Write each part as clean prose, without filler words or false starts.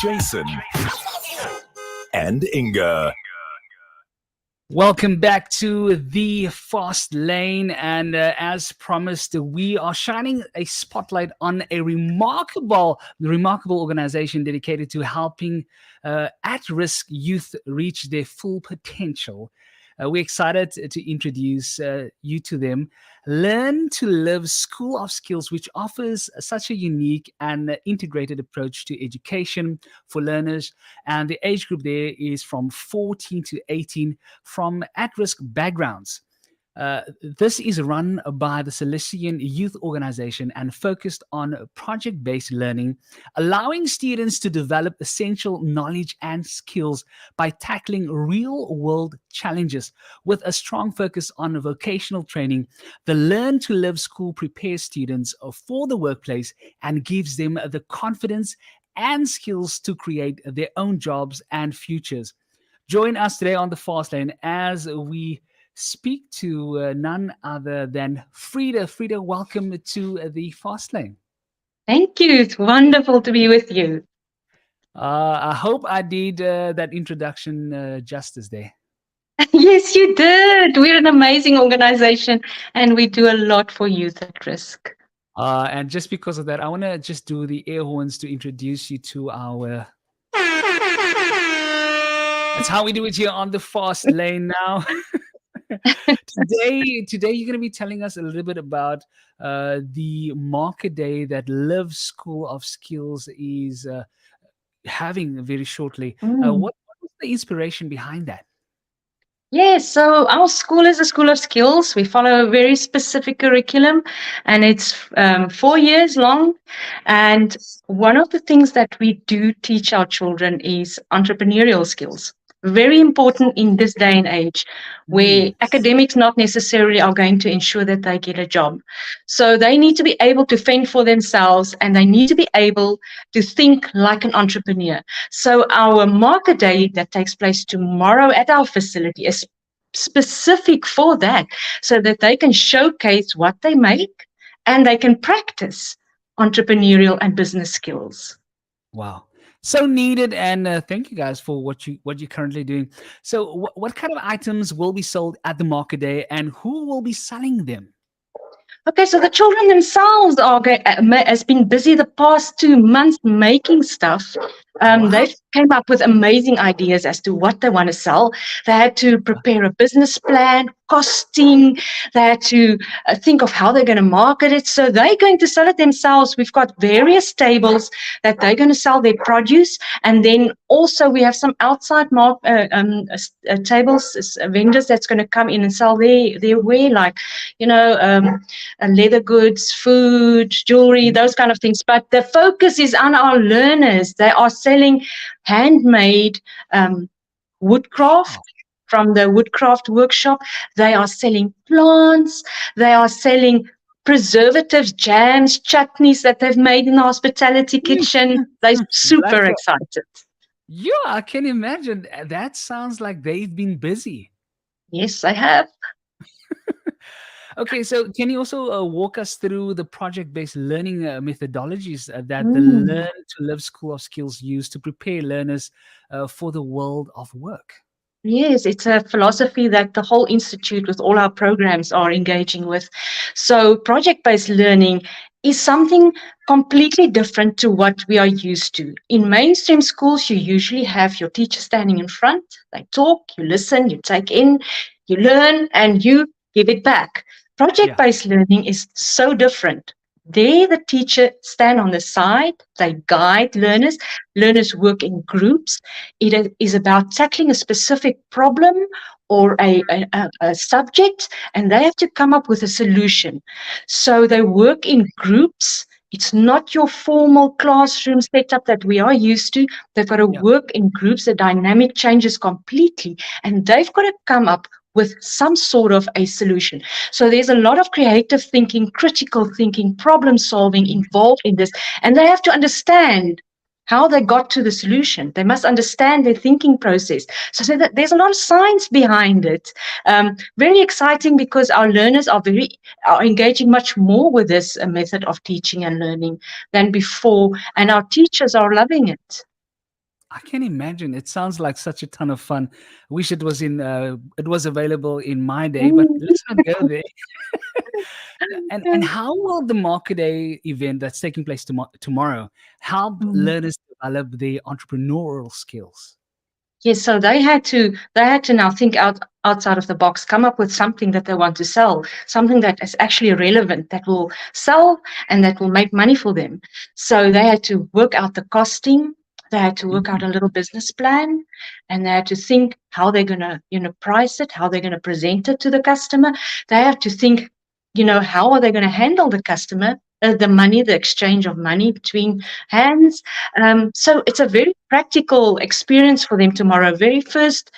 Jason, and Inga. Welcome back to the Fast Lane. And as promised, we are shining a spotlight on a remarkable organization dedicated to helping at-risk youth reach their full potential. We're excited to introduce you to them. Learn to Live School of Skills, which offers such a unique and integrated approach to education for learners. And the age group there is from 14 to 18 from at risk backgrounds. This is run by the Salesian Youth Organization and focused on project based learning, allowing students to develop essential knowledge and skills by tackling real world challenges. With a strong focus on vocational training, the Learn to Live School prepares students for the workplace and gives them the confidence and skills to create their own jobs and futures. Join us today on the Fast Lane as we speak to none other than Frida. Frida, welcome to the Fast Lane. Thank you. It's wonderful to be with you. I hope I did that introduction justice there. Yes, you did. We're an amazing organization and we do a lot for youth at risk. And just because of that, I want to just do the air horns to introduce you to our... That's how we do it here on the Fast Lane now. Today you're going to be telling us a little bit about the market day that Live School of Skills is having very shortly. What was the inspiration behind that? Yes, so our school is a school of skills. We follow a very specific curriculum and it's 4 years long. And one of the things that we do teach our children is entrepreneurial skills. Very important in this day and age where academics not necessarily are going to ensure that they get a job. So they need to be able to fend for themselves and they need to be able to think like an entrepreneur. So our market day that takes place tomorrow at our facility is specific for that so that they can showcase what they make and they can practice entrepreneurial and business skills. Wow. So needed, and thank you guys for what you're currently doing. So what kind of items will be sold at the market day and who will be selling them? Okay, so the children themselves has been busy the past 2 months making stuff. Wow. They came up with amazing ideas as to what they want to sell. They had to prepare a business plan, costing. They had to think of how they're going to market it. So they're going to sell it themselves. We've got various tables that they're going to sell their produce. And then also we have some outside tables, vendors that's going to come in and sell their wear, like, leather goods, food, jewelry, those kind of things. But the focus is on our learners. They are selling handmade woodcraft from the woodcraft workshop. They are selling plants. They are selling preservatives, jams, chutneys that they've made in the hospitality kitchen. They're super excited. Yeah, I can imagine. That sounds like they've been busy. Yes, I have. Okay, so can you also walk us through the project-based learning methodologies that the Learn to Live School of Skills use to prepare learners for the world of work? Yes, it's a philosophy that the whole institute with all our programs are engaging with. So project-based learning is something completely different to what we are used to. In mainstream schools, you usually have your teacher standing in front. They talk, you listen, you take in, you learn, and you give it back. Project-based learning is so different. There, the teacher stand on the side, they guide learners. Learners work in groups. It is about tackling a specific problem or a subject, and they have to come up with a solution. So they work in groups. It's not your formal classroom setup that we are used to. They've got to work in groups. The dynamic changes completely, and they've got to come up with some sort of a solution. So there's a lot of creative thinking, critical thinking, problem solving involved in this. And they have to understand how they got to the solution. They must understand their thinking process. So that there's a lot of science behind it. Very exciting, because our learners are engaging much more with this method of teaching and learning than before, and our teachers are loving it. I can imagine. It sounds like such a ton of fun. I wish it was available in my day, but let's not go there. And how will the Market Day event that's taking place tomorrow help learners develop their entrepreneurial skills? Yes, so they had to now think outside of the box, come up with something that they want to sell, something that is actually relevant, that will sell and that will make money for them. So they had to work out the costing, they had to work out a little business plan, and they had to think how they're gonna, price it, how they're gonna present it to the customer. They have to think, how are they gonna handle the customer, the money, the exchange of money between hands. So it's a very practical experience for them tomorrow. Very first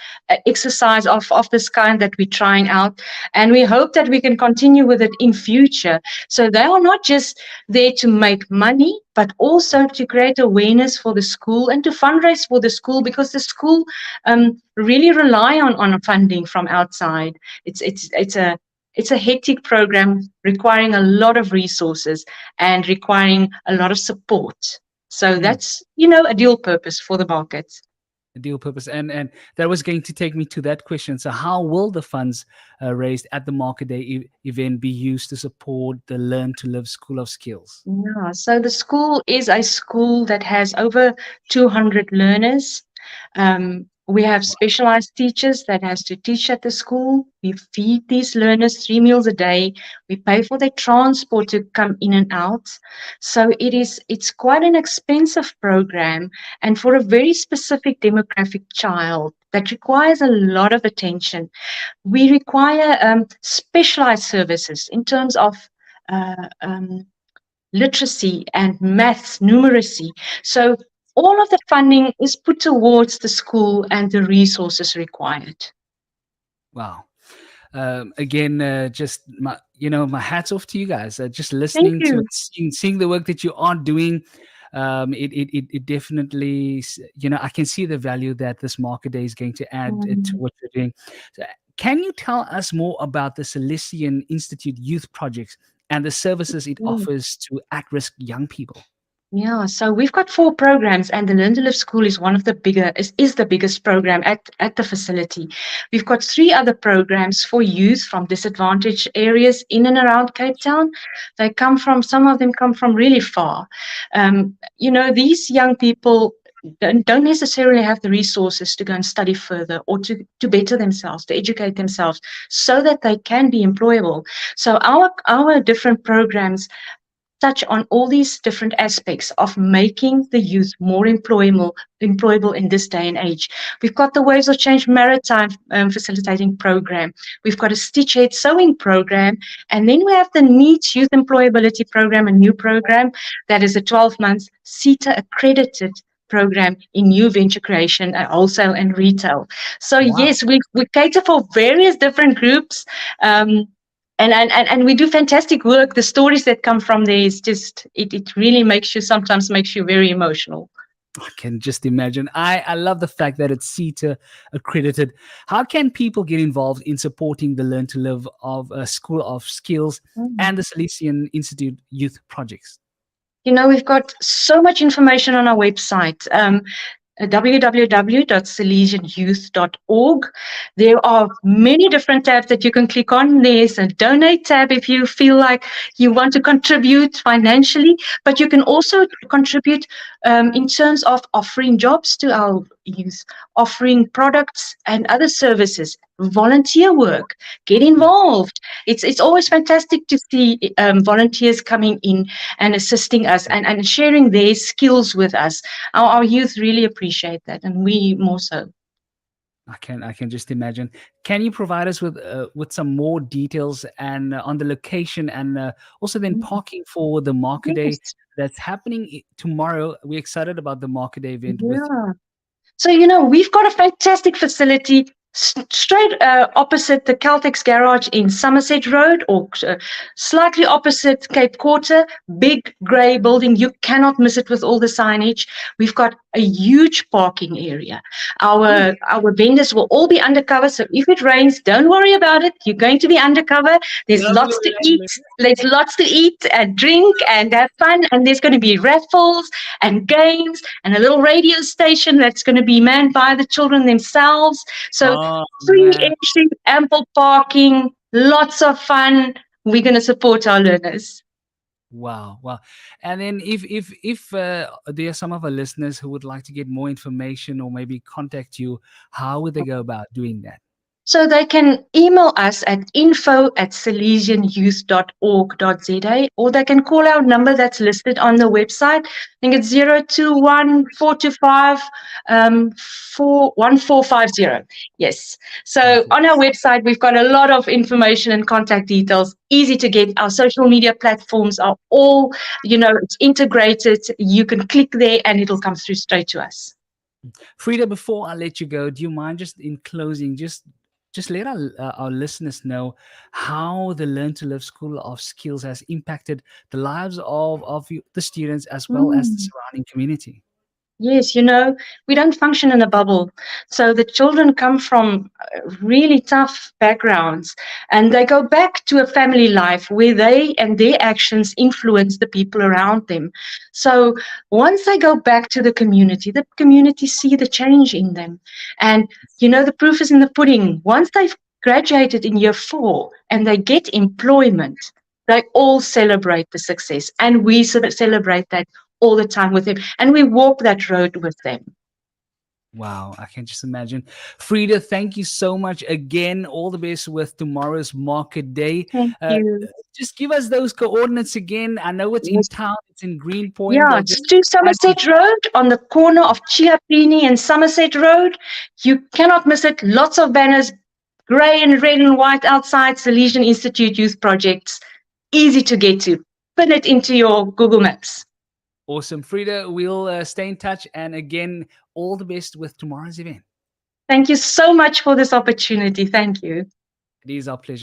exercise of this kind that we're trying out. And we hope that we can continue with it in future. So they are not just there to make money, but also to create awareness for the school and to fundraise for the school, because the school really rely on funding from outside. It's a hectic program requiring a lot of resources and requiring a lot of support. So that's, a dual purpose for the market. A dual purpose. And that was going to take me to that question. So how will the funds raised at the Market Day event be used to support the Learn to Live School of Skills? Yeah, so the school is a school that has over 200 learners. We have specialized teachers that has to teach at the school. We feed these learners 3 meals a day. We pay for their transport to come in and out. So it's quite an expensive program, and for a very specific demographic child that requires a lot of attention. We require specialized services in terms of literacy and maths, numeracy. So all of the funding is put towards the school and the resources required. Wow. Again, just my hats off to you guys. Just listening to it, seeing the work that you are doing. It definitely, I can see the value that this Market Day is going to add to what you're doing. So, can you tell us more about the Salesian Institute Youth Projects and the services it offers to at-risk young people? Yeah, so we've got 4 programs, and the Learn to Live School is one of the is the biggest program at the facility. We've got 3 other programs for youth from disadvantaged areas in and around Cape Town. Some of them come from really far. These young people don't necessarily have the resources to go and study further or to better themselves, to educate themselves so that they can be employable. So our different programs touch on all these different aspects of making the youth more employable in this day and age. We've got the Waves of Change Maritime Facilitating Program. We've got a Stitch Head Sewing Program. And then we have the NEET Youth Employability Program, a new program that is a 12-month CETA accredited program in new venture creation, wholesale and retail. So yes, we cater for various different groups. And we do fantastic work. The stories that come from there is just, it really sometimes makes you very emotional. I can just imagine. I love the fact that it's CETA accredited. How can people get involved in supporting the Learn to Live of School of Skills and the Salesian Institute Youth Projects? We've got so much information on our website. www.salesianyouth.org. There are many different tabs that you can click on. There's a donate tab if you feel like you want to contribute financially, but you can also contribute in terms of offering jobs to our youth, offering products and other services, volunteer work. Get involved. It's always fantastic to see volunteers coming in and assisting us and sharing their skills with us. Our youth really appreciate that, and we more so. I can just imagine. Can you provide us with some more details and on the location and also then parking for the Market Day that's happening tomorrow? We're excited about the Market Day event. So we've got a fantastic facility straight opposite the Caltex garage in Somerset Road, or slightly opposite Cape Quarter, big grey building. You cannot miss it with all the signage. We've got a huge parking area. Our vendors will all be undercover, so if it rains, don't worry about it. You're going to be undercover. There's lots to eat. There's lots to eat and drink and have fun, and there's going to be raffles and games and a little radio station that's going to be manned by the children themselves. So free entry, ample parking, lots of fun. We're going to support our learners. Wow. And then if there are some of our listeners who would like to get more information or maybe contact you, how would they go about doing that? So they can email us at info@salesianyouth.org.za, or they can call our number that's listed on the website. I think it's 021 425 1450. Yes. So on our website, we've got a lot of information and contact details, easy to get. Our social media platforms are all, it's integrated. You can click there and it'll come through straight to us. Frida, before I let you go, do you mind just in closing, just let our listeners know how the Learn to Live School of Skills has impacted the lives of the students as well as the surrounding community? Yes, we don't function in a bubble. So the children come from really tough backgrounds, and they go back to a family life where they and their actions influence the people around them. So once they go back to the community see the change in them. And, the proof is in the pudding. Once they've graduated in year 4 and they get employment, they all celebrate the success. And we celebrate that all the time with them, and we walk that road with them. Wow, I can just imagine. Frida, thank you so much again. All the best with tomorrow's market day. Thank you. Just give us those coordinates again. I know it's in town, it's in Greenpoint. Yeah, it's to Somerset Road, on the corner of Chiapini and Somerset Road. You cannot miss it. Lots of banners, grey and red and white outside. Salesian Institute Youth Projects. Easy to get to. Put it into your Google Maps. Awesome. Frida, we'll stay in touch. And again, all the best with tomorrow's event. Thank you so much for this opportunity. Thank you. It is our pleasure.